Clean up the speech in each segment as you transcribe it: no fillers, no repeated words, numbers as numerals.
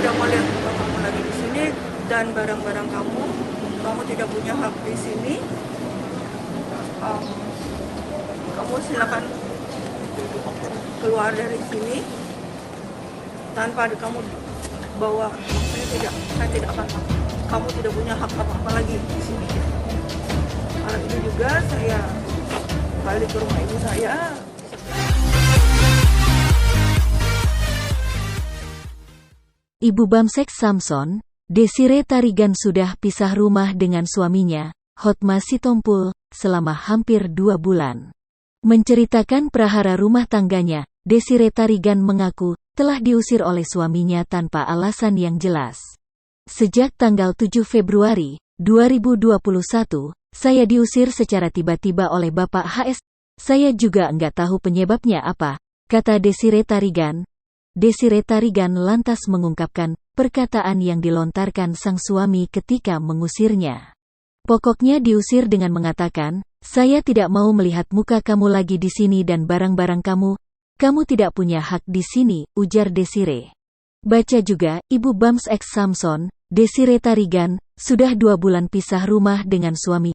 tidak mau lihat muka kamu lagi di sini dan barang-barang kamu. Kamu tidak punya hak di sini. Kamu silakan keluar dari sini tanpa kamu bawa. Saya tidak akan. Kamu tidak punya hak apa-apa lagi di sini. Malam ini juga saya balik ke rumah ibu saya. Ibu Bamsek Samson, Desire Tarigan sudah pisah rumah dengan suaminya, Hotma Sitompul, selama hampir 2 bulan. Menceritakan prahara rumah tangganya, Desire Tarigan mengaku telah diusir oleh suaminya tanpa alasan yang jelas. Sejak tanggal 7 Februari 2021, saya diusir secara tiba-tiba oleh Bapak HS. Saya juga enggak tahu penyebabnya apa, kata Desire Tarigan. Desire Tarigan lantas mengungkapkan perkataan yang dilontarkan sang suami ketika mengusirnya. Pokoknya diusir dengan mengatakan, saya tidak mau melihat muka kamu lagi di sini dan barang-barang kamu. Kamu tidak punya hak di sini, ujar Desire. Baca juga, Ibu Bams X Samson, Desire Tarigan, sudah 2 bulan pisah rumah dengan suami.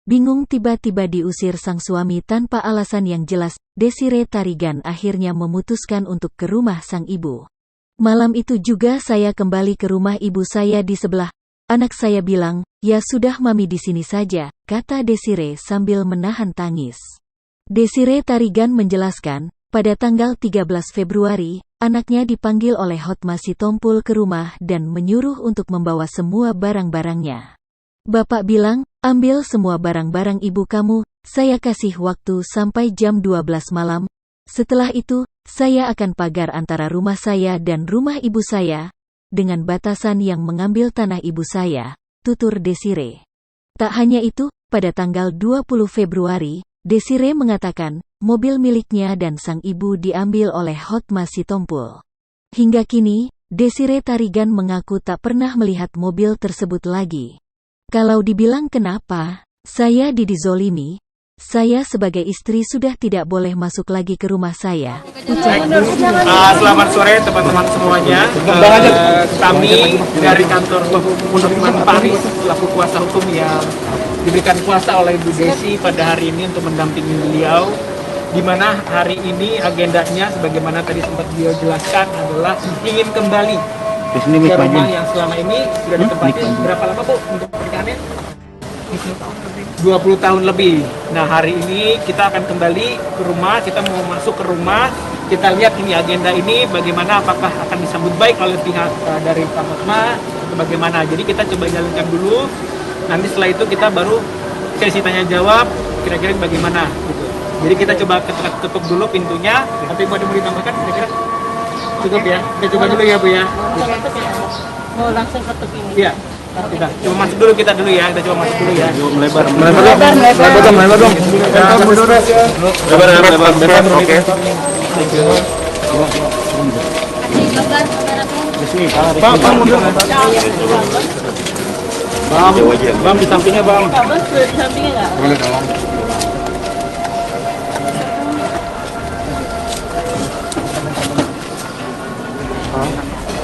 Bingung tiba-tiba diusir sang suami tanpa alasan yang jelas, Desire Tarigan akhirnya memutuskan untuk ke rumah sang ibu. Malam itu juga saya kembali ke rumah ibu saya di sebelah. Anak saya bilang, ya sudah mami di sini saja, kata Desire sambil menahan tangis. Desire Tarigan menjelaskan, pada tanggal 13 Februari, anaknya dipanggil oleh Hotma Sitompul ke rumah dan menyuruh untuk membawa semua barang-barangnya. Bapak bilang, ambil semua barang-barang ibu kamu, saya kasih waktu sampai jam 12 malam. Setelah itu, saya akan pagar antara rumah saya dan rumah ibu saya, dengan batasan yang mengambil tanah ibu saya, tutur Desire. Tak hanya itu, pada tanggal 20 Februari, Desire mengatakan, mobil miliknya dan sang ibu diambil oleh Hotma Sitompul. Hingga kini, Desire Tarigan mengaku tak pernah melihat mobil tersebut lagi. Kalau dibilang kenapa, saya dizolimi, saya sebagai istri sudah tidak boleh masuk lagi ke rumah saya. Selamat sore teman-teman semuanya. Kami dari kantor Munirman Paris selaku kuasa hukum yang diberikan kuasa oleh Bu Desi pada hari ini untuk mendampingi beliau, di mana hari ini agendanya sebagaimana tadi sempat beliau jelaskan adalah ingin kembali ke rumah yang selama ini sudah ditempati. Berapa lama Bu untuk pernikahannya? 20 tahun lebih. Nah, hari ini kita akan kembali ke rumah, kita mau masuk ke rumah, kita lihat ini agenda ini bagaimana, apakah akan disambut baik oleh pihak dari Pak Hotma atau bagaimana. Jadi kita coba jalankan dulu, nanti setelah itu kita baru sesi tanya jawab, kira-kira bagaimana gitu. Jadi kita coba ketuk dulu pintunya, tapi mau ditambahkan kira-kira cukup ya. Kita coba dulu ya Bu ya. Mau langsung ketuk ini? Iya. Kita coba masuk dulu, kita dulu ya. Kita coba masuk dulu ya. Melebar dong. Lebar. Oke. Bang, mundur. Bang, di sampingnya Bang. Bang, sudah di sampingnya nggak? Boleh tolong.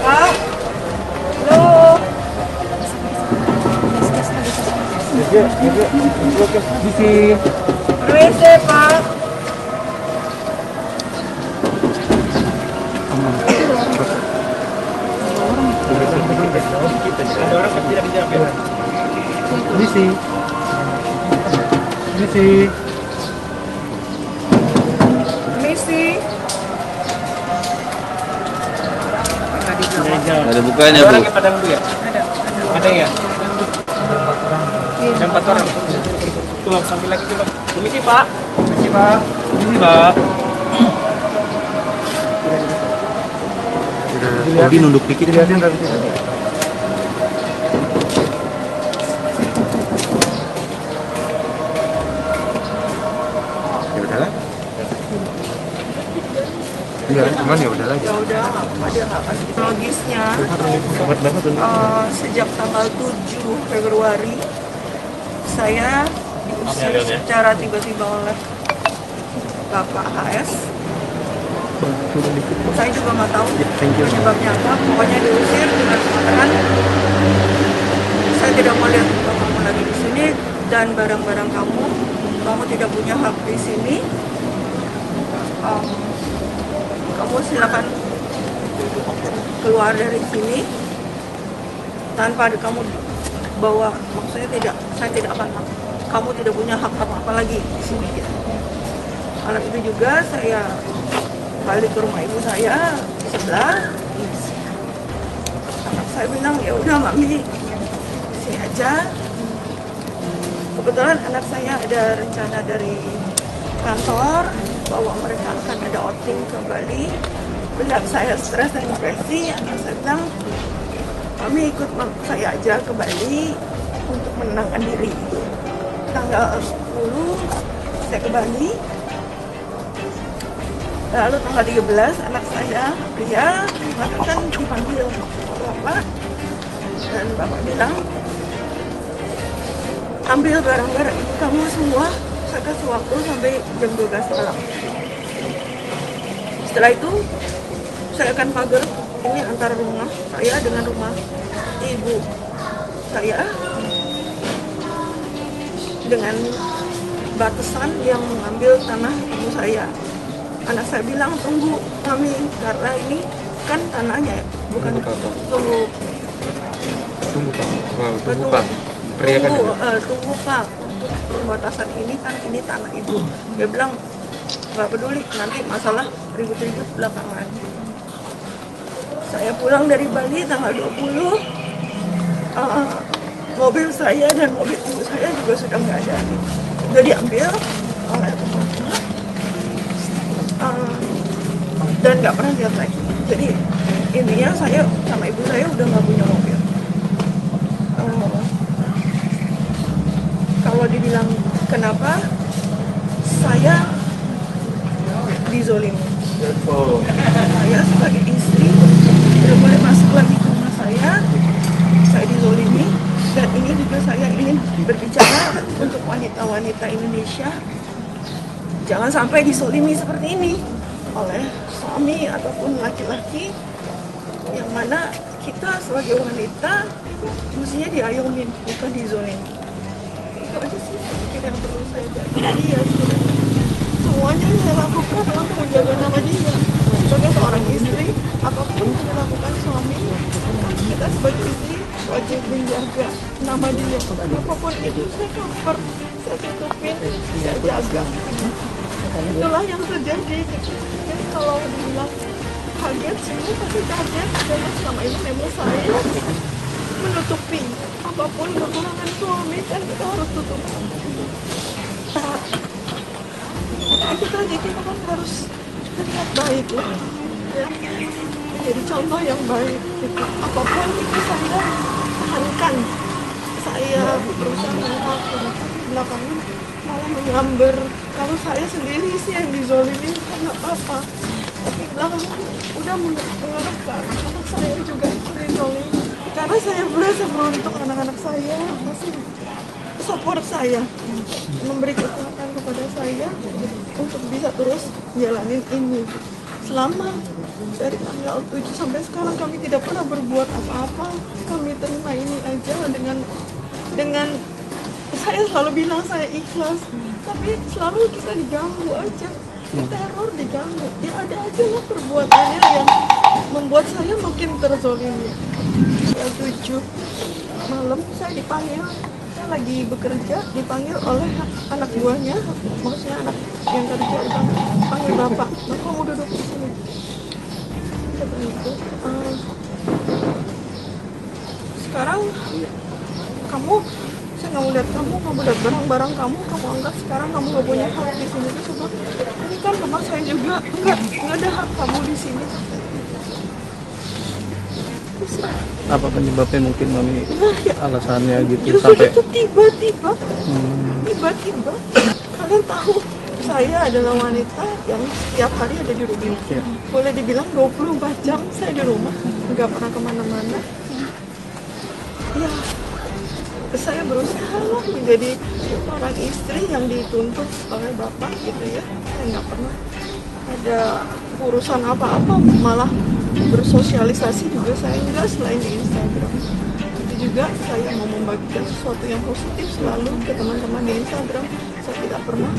Pak, halo. Permisi, Pak. Permisi. Ada bukanya Bu. Orang yang pada dulu ya? Ada ya? Ada 4 orang. Tuh, sambil lagi coba. Permisi Pak. Permisi Pak. Odi nunduk dikit ya. Iya, cuman ya udah lagi. Ya udah, ada logisnya. Sejak tanggal 7 Februari saya diusir secara tiba-tiba oleh Bapak HS. Saya juga nggak tahu penyebabnya apa. Pokoknya diusir dengan mengatakan saya tidak mau lihat kamu lagi di sini dan barang-barang kamu tidak punya hak di sini. Kamu silakan keluar dari sini tanpa kamu bawa, maksudnya saya tidak akan, kamu tidak punya hak apa-apa lagi di sini. Gitu. Malam itu juga saya balik ke rumah ibu saya di sebelah. Anak saya bilang, ya udah mami sini aja. Kebetulan anak saya ada rencana dari kantor bahwa mereka akan ada outing ke Bali. Melihat saya stres dan depresi, anak saya bilang, kami ikut saya aja ke Bali untuk menenangkan diri. Tanggal 10 saya ke Bali. Lalu tanggal 13 anak saya pria mengatakan dipanggil bapak, dan bapak bilang, ambil barang-barang kamu semua, saya kasih waktu sampai jam 12 malam. Setelah itu saya akan pagar ini antara rumah saya dengan rumah ibu saya dengan batasan yang mengambil tanah ibu saya. Anak saya bilang, tunggu kami, karena ini kan tanahnya ya, bukan tunggu Pak. Teriakan dulu. Tunggu Pak, untuk pembatasan ini kan ini tanah ibu. Dia bilang nggak peduli, nanti masalah ribut-ribut belakangan. Saya pulang dari Bali tanggal 20, mobil saya dan mobil ibu saya juga sudah nggak ada, sudah diambil oleh teman-teman, dan nggak pernah lihat lagi. Jadi intinya saya sama ibu saya udah nggak punya mobil. Kalau dibilang kenapa saya dizolimi, saya sebagai istri tidak boleh masuk lagi ke rumah saya dizolimi, dan ini juga saya ingin berbicara untuk wanita-wanita Indonesia, jangan sampai dizolimi seperti ini oleh suami ataupun laki-laki, yang mana kita sebagai wanita mestinya diayomin, bukan dizolimi. Itu aja sih yang perlu saya jaga dia. Semuanya saya lakukan untuk menjaga nama dia. Sebagai seorang istri, apapun yang dilakukan suami, kita sebagai istri wajib menjaga nama dia. Apapun itu saya cover, saya tutupin, saya jaga. Itulah yang terjadi. Jadi kalau dibilang kaget, semua pasti kaget. Karena selama ini memang saya menutupi apapun kekurangan suami, kan kita harus tutup. Itu tadi kita kan harus terlihat baik ya. Jadi contoh yang baik gitu. Apapun itu saya tahankan, saya berusaha mengatur, belakangan malah menyamber. Kalau saya sendiri sih yang dizolimi, nggak apa-apa, tapi belakangan udah mengarahkan anak saya juga ikut dizolimi. Karena saya merasa beruntung anak-anak saya masih support saya, memberi kekuatan kepada saya untuk bisa terus jalanin ini. Selama dari tanggal 7 sampai sekarang kami tidak pernah berbuat apa-apa. Kami terima ini aja dengan saya selalu bilang saya ikhlas, tapi selalu kita diganggu aja, teror, diganggu. Ya ada aja lah perbuatannya yang membuat saya makin terzolimi. Tanggal 7 malam saya dipanggil, saya lagi bekerja, dipanggil oleh anak buahnya, maksudnya anak yang kerja, panggil bapak, kamu duduk di sini. Kata itu, sekarang kamu, saya nggak mau lihat kamu lihat barang-barang kamu angkat, sekarang kamu nggak punya hak di sini. Coba, ini kan rumah saya juga, nggak ada hak kamu di sini. Apa penyebabnya mungkin mami alasannya gitu Justru sampai itu tiba-tiba kalian tahu saya adalah wanita yang setiap hari ada di rumah. Boleh dibilang 24 jam saya di rumah, nggak pernah kemana-mana. Ya, saya berusaha lah menjadi orang istri yang dituntut oleh bapak gitu ya. Saya nggak pernah ada urusan apa-apa, malah bersosialisasi juga saya enggak selain di Instagram. Itu juga saya mau membagikan sesuatu yang positif selalu ke teman-teman di Instagram. Saya tidak pernah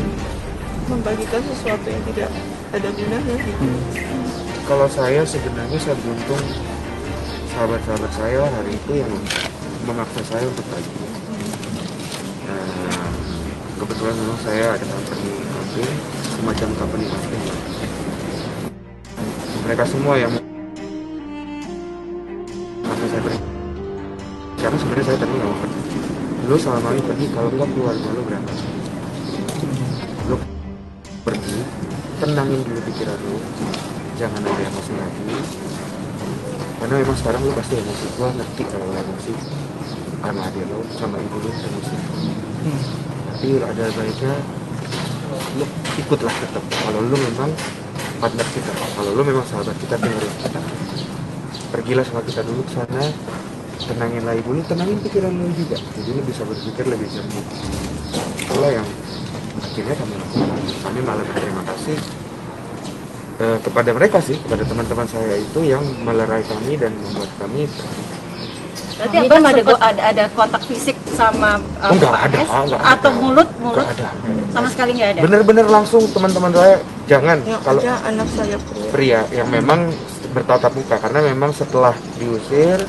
membagikan sesuatu yang tidak ada gunanya gitu. Kalau saya sebenarnya saya beruntung sahabat-sahabat saya hari itu yang memaksa saya untuk bagi. Kebetulan memang saya ada company marketing, semacam company marketing. Mereka semua yang maksa saya pergi. Karena sebenarnya saya tadi nggak mau pergi. Lu selama ini pergi, kalau nggak keluarga lu berangkat. Lu pergi, tenangin dulu pikiran lu, jangan ada emosi lagi. Karena memang sekarang lu pasti emosi, gua ngerti kalau lu emosi karena adik lu sama ibu lu emosi. Tapi ada baiknya lu ikutlah tetap. Kalau lu memang partner kita, kalau lu memang sahabat kita, dengerin kita. Pergilah sama kita dulu ke sana, tenanginlah ibu lu, tenangin pikiran lu juga. Jadi lu bisa berpikir lebih jernih. Itulah yang akhirnya kami lakukan. Kami malah berterima kasih kepada mereka sih, kepada teman-teman saya itu yang melerai kami dan membuat kami. Berarti abang ada kontak fisik sama Enggak Pak ada, S? enggak Atau ada. mulut Enggak ada. sama sekali nggak ada. Bener-bener langsung teman-teman saya jangan Yang kalau ada anak saya pria yang memang bertatap muka karena memang setelah diusir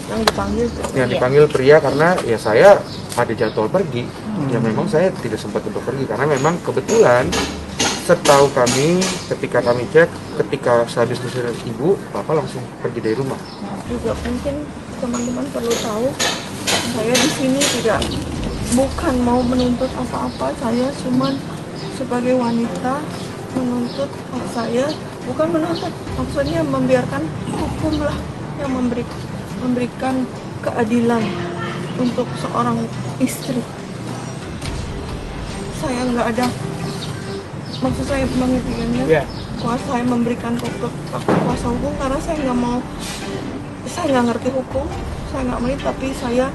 yang dipanggil tuh. yang dipanggil pria karena ya saya ada jadwal pergi ya memang saya tidak sempat untuk pergi karena memang kebetulan setahu kami ketika kami cek ketika sehabis diusir ibu bapak langsung pergi dari rumah. Juga mungkin teman-teman perlu tahu saya di sini bukan mau menuntut apa-apa, saya cuman sebagai wanita menuntut hak saya, bukan menuntut, maksudnya membiarkan hukum lah yang memberikan keadilan untuk seorang istri. Saya nggak ada, maksud saya menginginkan kuasa saya memberikan kuasa hukum karena saya nggak mau, saya nggak ngerti hukum, saya nggak mengerti, tapi saya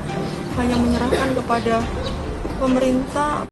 hanya menyerahkan kepada pemerintah.